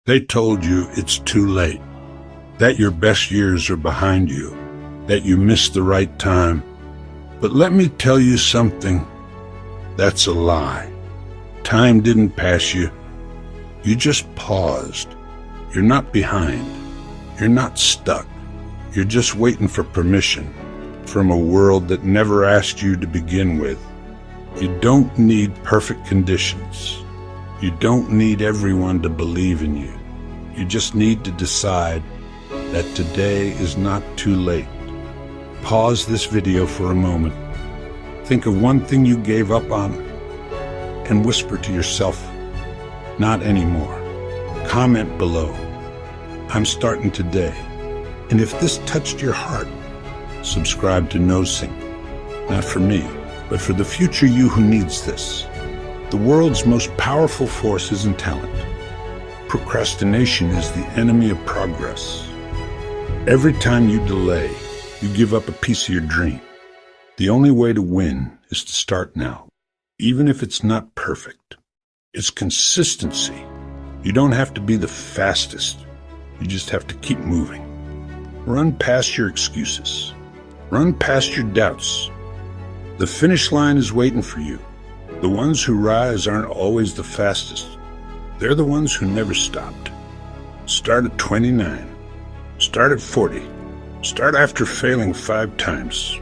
They told you it's too late, that your best years are behind you, that you missed the right time. But let me tell you something, that's a lie. Time didn't pass you. You just paused. You're not behind. You're not stuck. You're just waiting for permission from a world that never asked you to begin with. You don't need perfect conditions. You don't need everyone to believe in you. You just need to decide that today is not too late. Pause this video for a moment. Think of one thing you gave up on and whisper to yourself, not anymore. Comment below, I'm starting today. And if this touched your heart, subscribe to NoSync. Not for me, but for the future you who needs this. The world's most powerful force isn't talent. Procrastination is the enemy of progress. Every time you delay, you give up a piece of your dream. The only way to win is to start now, even if it's not perfect. It's consistency. You don't have to be the fastest. You just have to keep moving. Run past your excuses. Run past your doubts. The finish line is waiting for you. The ones who rise aren't always the fastest. They're the ones who never stopped. Start at 29. Start at 40. Start after failing 5 times.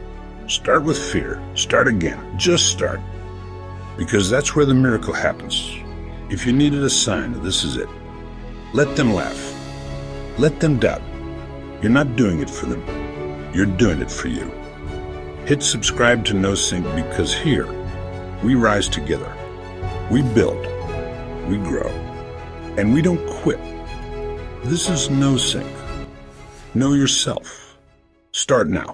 Start with fear. Start again. Just start. Because that's where the miracle happens. If you needed a sign, this is it. Let them laugh. Let them doubt. You're not doing it for them. You're doing it for you. Hit subscribe to NoSync because here, we rise together. We build. We grow. And we don't quit. This is NoSync. Know yourself. Start now.